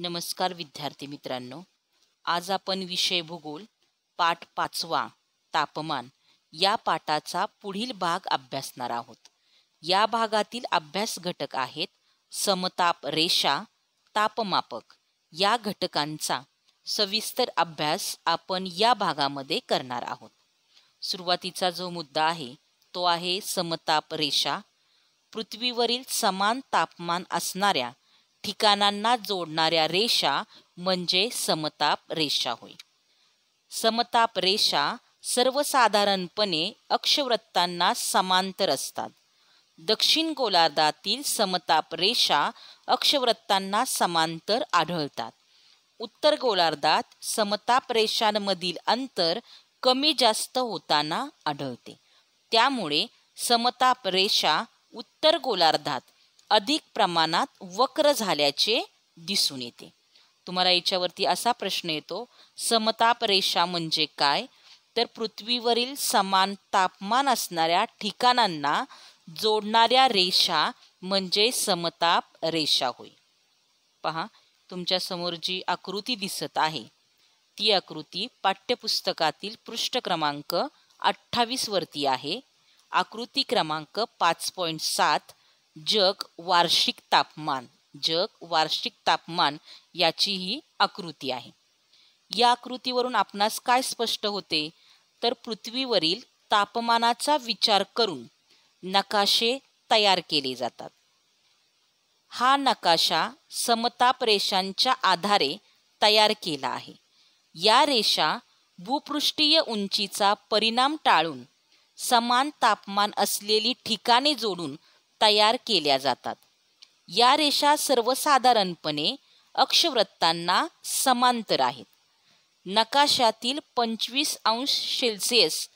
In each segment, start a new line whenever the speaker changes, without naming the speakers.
नमस्कार विद्यार्थी मित्रांनो, आज आपण विषय भूगोल पाठ 5वा तापमान या पाठाचा पुढील भाग अभ्यासणार आहोत. या भागातील अभ्यास घटक आहेत समताप रेषा, तापमापक. या घटकांचा सविस्तर अभ्यास आपण या भागामध्ये करणार आहोत. सुरुवातीचा जो मुद्दा आहे तो आहे समताप रेषा. पृथ्वीवरील समान तापमान असणाऱ्या ठिकाणांना जोडणाऱ्या रेषा म्हणजे समताप रेषा होय. समताप रेषा सर्वसाधारणपणे अक्षवृत्तांना समांतर असतात. दक्षिण गोलार्धातील समताप रेषा अक्षवृत्तांना समांतर आढळतात. उत्तर गोलार्धात समताप रेषांमधील अंतर कमी जास्त होताना आढळते. त्यामुळे समताप रेषा उत्तर गोलार्धात अधिक प्रमाणात वक्र झाल्याचे दिसून येते. तुम्हाला याच्यावरती असा प्रश्न येतो, समताप रेषा म्हणजे काय? तर पृथ्वीवरील समान तापमान असणाऱ्या ठिकाणांना जोडणाऱ्या रेषा म्हणजे समताप रेषा होय. पहा, तुमच्या समोर जी आकृती दिसत आहे ती आकृती पाठ्यपुस्तकातील पृष्ठ क्रमांक 28 वरती आहे. आकृती क्रमांक 5.7 जग वार्षिक तापमान. जग वार्षिक तापमान याची ही आकृती आहे. या आकृतीवरून आपणास काय स्पष्ट होते? तर पृथ्वीवरील तापमानाचा विचार करून नकाशे तयार केले जातात. हा नकाशा समताप रेषांच्या आधारे तयार केला आहे. या रेषा भूपृष्ठीय उंचीचा परिणाम टाळून समान तापमान असलेली ठिकाणे जोडून तयार केल्या जातात. या रेषा सर्वसाधारणपणे अक्षवृत्तांना समांतर आहेत. नकाशातील 25°C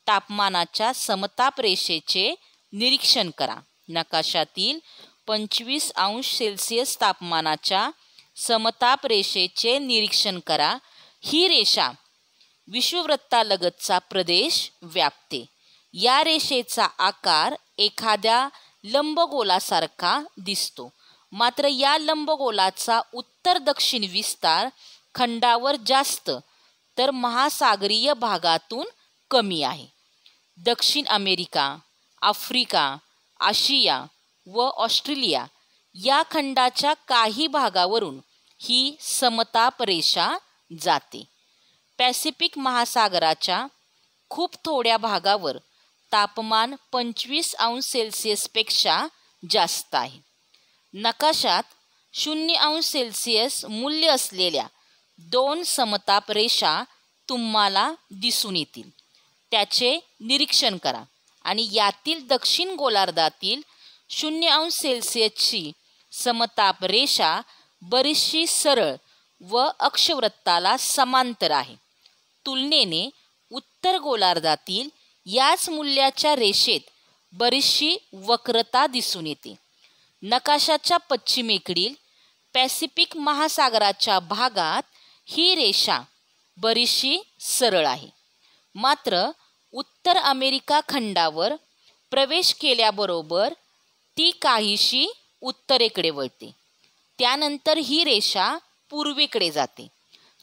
तापमानाच्या समताप रेषेचे निरीक्षण करा. नकाशातील 25°C तापमानाच्या समताप रेषेचे निरीक्षण करा. ही रेषा विषुववृत्तालगतचा प्रदेश व्यापते. या रेषेचा आकार एखाद्या लंबगोलासारखा दिसतो. मात्र या लंबगोलाचा उत्तर दक्षिण विस्तार खंडावर जास्त तर महासागरीय भागातून कमी आहे. दक्षिण अमेरिका, आफ्रिका, आशिया व ऑस्ट्रेलिया या खंडाच्या काही भागावरून ही समताप रेषा जाते. पॅसिफिक महासागराच्या खूप थोड्या भागावर तापमान 25°C पेक्षा जास्त आहे. नकाशात 0°C मूल्य असलेल्या 2 समताप रेषा तुम्हाला दिसून येतील. त्याचे निरीक्षण करा आणि यातील दक्षिण गोलार्धातील 0°C समताप रेषा बरीचशी सरळ व अक्षवृत्ताला समांतर आहे. तुलनेने उत्तर गोलार्धातील याच मूल्याच्या रेषेत बरीचशी वक्रता दिसून येते. नकाशाच्या पश्चिमेकडील पॅसिफिक महासागराच्या भागात ही रेषा बरीचशी सरळ आहे. मात्र उत्तर अमेरिका खंडावर प्रवेश केल्याबरोबर ती काहीशी उत्तरेकडे वळते. त्यानंतर ही रेषा पूर्वेकडे जाते.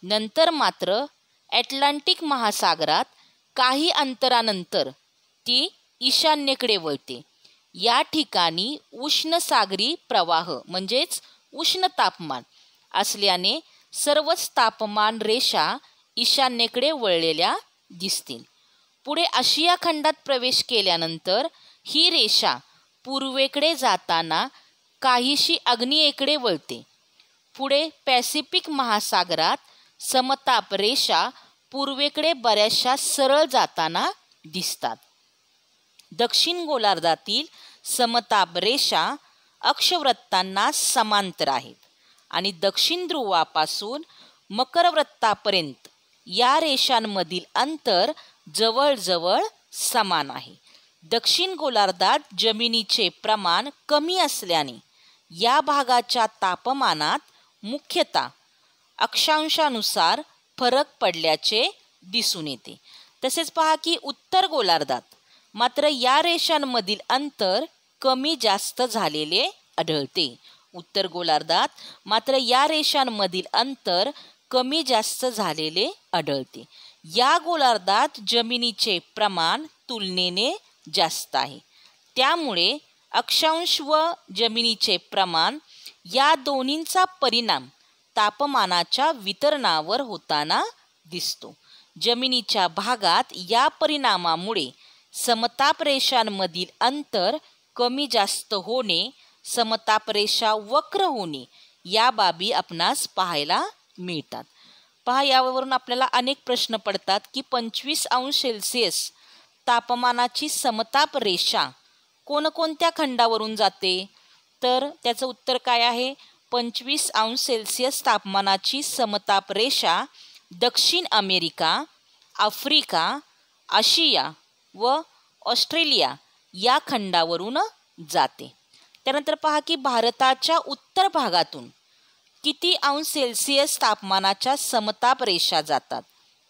नंतर मात्र अटलांटिक महासागरात काही अंतरानंतर ती ईशान्येकडे वळते. या ठिकाणी उष्ण सागरी प्रवाह म्हणजेच उष्ण तापमान असल्याने सर्वच तापमान रेषा ईशान्येकडे वळलेल्या दिसतील. पुढे आशिया खंडात प्रवेश केल्यानंतर ही रेषा पूर्वेकडे जाताना काहीशी आग्नेयेकडे वळते. पुढे पॅसिफिक महासागरात समताप रेषा पूर्वेकडे बऱ्याचशा सरळ जाताना दिसतात. दक्षिण गोलार्धातील समताप रेषा अक्षवृत्तांना समांतर आहेत आणि दक्षिण ध्रुवापासून मकरवृत्तापर्यंत या रेषांमधील अंतर जवळजवळ समान आहे. दक्षिण गोलार्धात जमिनीचे प्रमाण कमी असल्याने या भागाच्या तापमानात मुख्यतः अक्षांशानुसार फरक पडल्याचे दिसून येते. तसेच पहा की उत्तर गोलार्धात मात्र या रेषांमधील अंतर कमी जास्त झालेले आढळते. उत्तर गोलार्धात, मात्र या रेषांमधील अंतर कमी जास्त झालेले आढळते. या गोलार्धात जमिनीचे प्रमाण तुलनेने जास्त आहे. त्यामुळे अक्षांश व जमिनीचे प्रमाण या दोन्हींचा परिणाम तापमानाच्या वितरणावर होताना दिसतो. जमिनीच्या भागात या परिणामामुळे समताप रेषांमधील अंतर कमी जास्त होणे, समताप रेषा वक्र होणे या बाबी आपणास पाहायला मिळतात. पहा, यावरून आपल्याला अनेक प्रश्न पडतात की 25 अंश सेल्सिअस तापमानाची समताप रेषा कोणकोणत्या खंडावरून जाते? तर त्याचं उत्तर काय आहे? 25 अंश सेल्सिअस तापमानाची समताप रेषा दक्षिण अमेरिका, आफ्रिका, आशिया व ऑस्ट्रेलिया या खंडावरून जाते. त्यानंतर पहा की भारताच्या उत्तर भागातून किती अंश सेल्सिअस तापमानाच्या समताप रेषा जातात?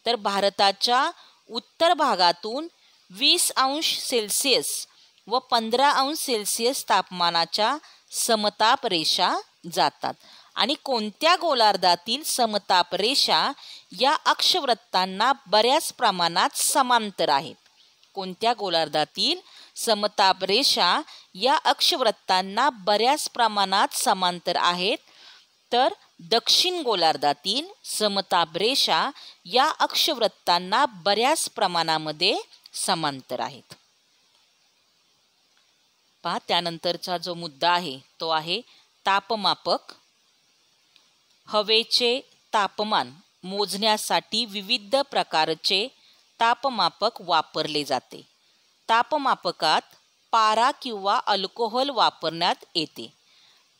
तर भारताच्या उत्तर भागातून 20 अंश सेल्सिअस व 15 अंश सेल्सिअस तापमानाच्या समताप रेषा जातात. आणि कोणत्या गोलार्धातील समताप रेषा या अक्षवृत्तांना बऱ्याच प्रमाणात समांतर आहेत? कोणत्या गोलार्धातील समताप रेषा या अक्षवृत्तांना बऱ्याच प्रमाणात समांतर आहेत? तर दक्षिण गोलार्धातील समताप रेषा या अक्षवृत्तांना बऱ्याच प्रमाणामध्ये समांतर आहेत. पहा, त्यानंतरचा जो मुद्दा आहे तो आहे तापमापक. हवेचे तापमान मोजण्यासाठी विविध प्रकारचे तापमापक वापरले जाते. तापमापकात पारा किंवा अल्कोहोल वापरण्यात येते.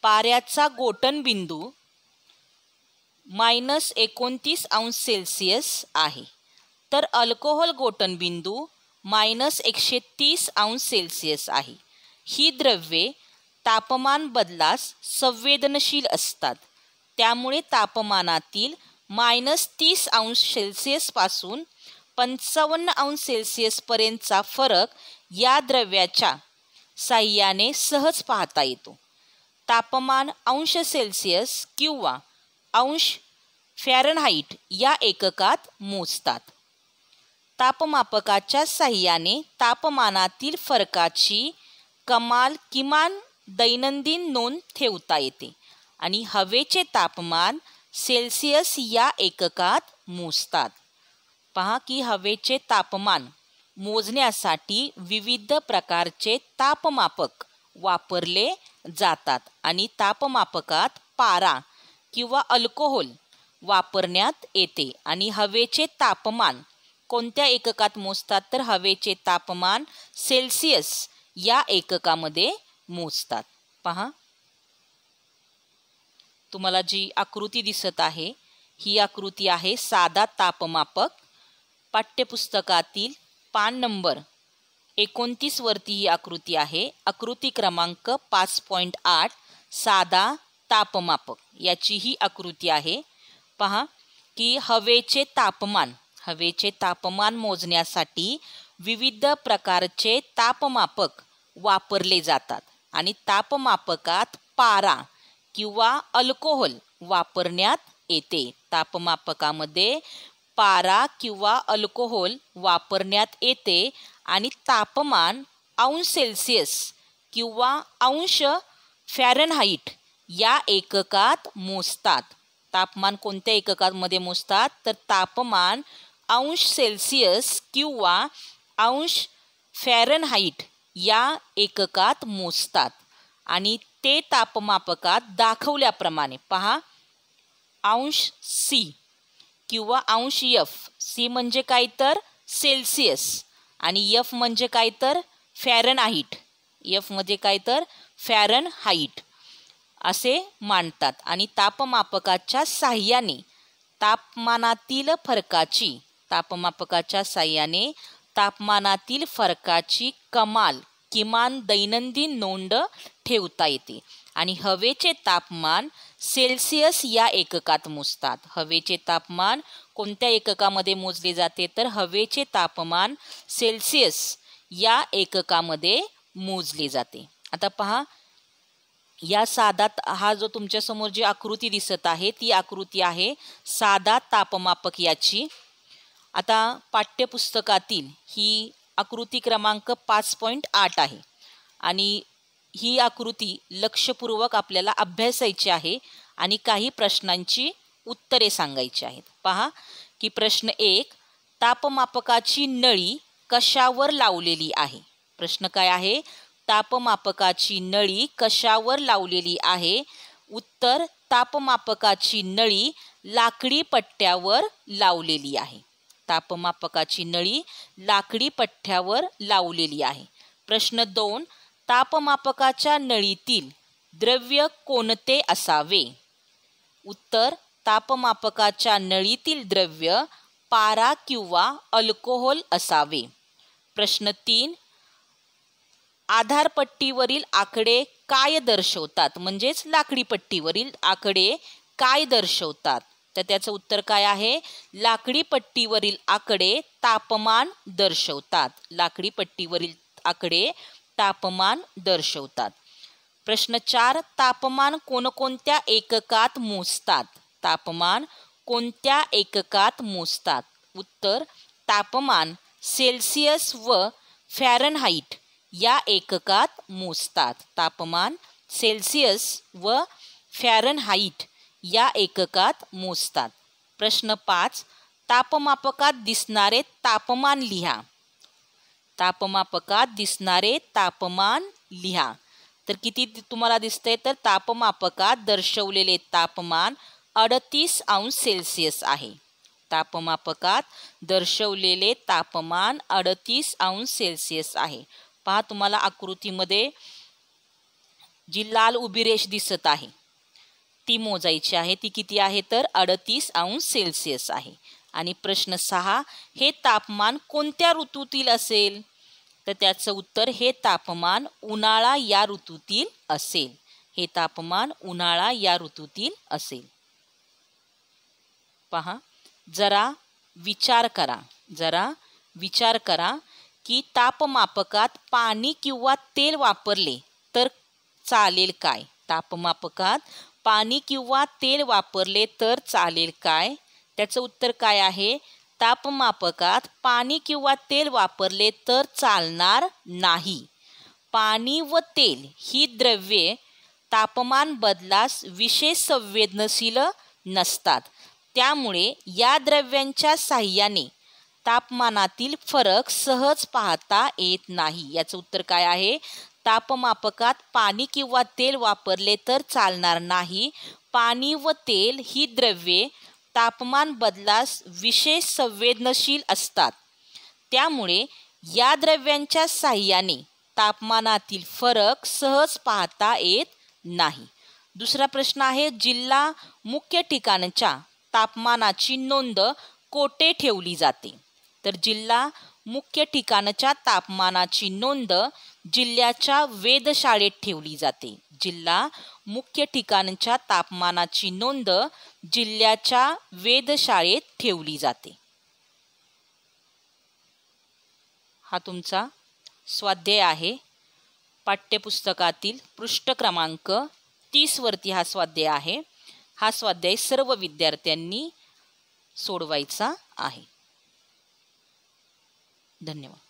पाऱ्याचा गोठणबिंदू -29 अंश सेल्सिअस आहे, तर अल्कोहोल गोठणबिंदू -130 अंश सेल्सिअस आहे. ही द्रव्ये तापमान बदलास संवेदनशील असतात. त्यामुळे तापमानातील -30 अंश सेल्सिअस पासून 55 अंश सेल्सिअस पर्यंतचा फरक या द्रव्याच्या साह्याने सहज पाहता येतो. तापमान अंश सेल्सिअस किंवा अंश फॅरनहाइट या एककात मोजतात. तापमापकाच्या साह्याने तापमानातील फरकाची किमान दैनंदिन नोंद ठेवता येते आणि हवेचे तापमान सेल्सिअस या एककात मोजतात. पहा की हवेचे तापमान मोजण्यासाठी विविध प्रकारचे तापमापक वापरले जातात आणि तापमापकात पारा किंवा अल्कोहोल वापरण्यात येते. आणि हवेचे तापमान कोणत्या एककात मोजतात? तर हवेचे तापमान सेल्सिअस या एककामध्ये मोजतात. पहा, तुम्हाला जी आकृती दिसत आहे ही आकृती आहे साधा तापमापक. पाठ्यपुस्तकातील पान नंबर 29 वरती ही आकृती आहे. आकृती क्रमांक 5.8 साधा तापमापक याची ही आकृती आहे. पहा की हवेचे तापमान मोजण्यासाठी विविध प्रकारचे तापमापक वापरले जातात आणि तापमापकात पारा किंवा अल्कोहोल वापरण्यात येते. तापमापकामध्ये पारा किंवा अल्कोहोल वापरण्यात येते आणि तापमान अंश सेल्सिअस किंवा अंश फॅरनहाइट या एककात मोजतात. तापमान कोणत्या एककामध्ये मोजतात? तर तापमान अंश सेल्सिअस किंवा अंश फॅरनहाइट या एककात मोजतात आणि ते तापमापकात दाखवल्याप्रमाणे पहा, अंश सी किंवा अंश एफ. सी म्हणजे काय? तर सेल्सिअस आणि एफ म्हणजे काय? तर फॅरनहाइट. एफ मध्ये काय? तर फॅरनहाइट असे मानतात. आणि तापमापकाच्या साह्याने तापमानातील फरकाची किमान दैनंदिन नोंद ठेवता येते आणि हवेचे तापमान सेल्सिअस या एककात मोजतात. हवेचे तापमान कोणत्या एककामध्ये मोजले जाते? तर हवेचे तापमान सेल्सिअस या एककामध्ये मोजले जाते. आता पहा, या साधा हा जो तुमच्या समोर जी आकृती दिसत आहे ती आकृती आहे साधा तापमापक याची। आता पाठ्यपुस्तकातील ही आकृती क्रमांक 5.8 आहे आणि ही आकृती लक्षपूर्वक आपल्याला अभ्यासायची आहे आणि काही प्रश्नांची उत्तरे सांगायची आहेत। पहा की प्रश्न 1, तापमापकाची नळी कशावर लावलेली आहे? प्रश्न काय आहे? तापमापकाची नळी कशावर लावलेली आहे? उत्तर, तापमापकाची नळी लाकडी पट्ट्यावर लावलेली आहे। तापमापकाची नळी लाकडी पट्ट्यावर लावलेली आहे। प्रश्न 2, तापमापकाच्या नळीतील द्रव्य कोणते असावे? उत्तर, तापमापकाच्या नळीतील द्रव्य पारा किंवा अल्कोहोल असावे। प्रश्न 3, आधारपट्टीवरील आकडे काय दर्शवतात? म्हणजेच लाकडी पट्टीवरील आकडे काय दर्शवतात? तर त्याचं उत्तर काय आहे? लाकडी पट्टीवरील आकडे तापमान दर्शवतात। लाकडी पट्टीवरील आकडे तापमान दर्शवतात। प्रश्न 4, तापमान कोणकोणत्या एककात मोजतात? तापमान कोणत्या एककात मोजतात? उत्तर, तापमान सेल्सिअस व फॅरनहाइट या एककात मोजतात। तापमान सेल्सिअस व फॅरनहाइट या एककात मोजतात। प्रश्न 5, तापमापकात दिसणारे तापमान लिहा। तापमापकात दिसणारे तापमान लिहा। तर किती तुम्हाला दिसतंय? तर तापमापकात दर्शवलेले तापमान 38 अंश सेल्सिअस आहे। तापमापकात दर्शवलेले तापमान 38 अंश सेल्सिअस आहे। पहा, तुम्हाला आकृतीमध्ये जी लाल उभी रेष दिसत आहे ती मोजायची आहे। ती किती आहे? तर 38 अंश सेल्सिअस आहे। आणि प्रश्न 6, हे तापमान कोणत्या ऋतूतील असेल? तर त्याचं उत्तर, हे तापमान उन्हाळा या ऋतूतील असेल। हे तापमान उन्हाळा या ऋतूतील असेल। पहा, जरा विचार करा की तापमापकात पाणी किंवा तेल वापरले तर चालेल काय? तापमापकात पाणी किंवा तेल वापरले तर चालेल काय? त्याचं उत्तर काय आहे? तापमापकात पाणी किंवा तेल वापरले तर चालणार नाही। पाणी व तेल ही द्रव्ये तापमान बदलास विशेष संवेदनशील नसतात, त्यामुळे या द्रव्यांच्या साहाय्याने तापमानातील फरक सहज पाहता येत नाही। याचं उत्तर काय आहे? तापमापकात पाणी किंवा तेल वापरले तर चालणार नाही। पाणी व तेल ही द्रव्ये तापमान बदलास विशेष संवेदनशील असतात, त्यामुळे या द्रव्यांच्या साहाय्याने तापमानातील फरक सहज पाहता येत नाही। दुसरा प्रश्न आहे, जिल्हा मुख्य ठिकाणच्या तापमानाची नोंद कोठे ठेवली जाते? तर जिल्हा मुख्य ठिकाणच्या तापमानाची नोंद जिल्ह्याच्या वेधशाळेत ठेवली जाते। जिल्हा मुख्य ठिकाणच्या तापमानाची नोंद जिल्ह्याच्या वेधशाळेत ठेवली जाते। हा तुमचा स्वाध्याय आहे। पाठ्यपुस्तकातील पृष्ठ क्रमांक 30 वरती हा स्वाध्याय आहे। हा स्वाध्याय सर्व विद्यार्थ्यांनी सोडवायचा आहे। धन्यवाद।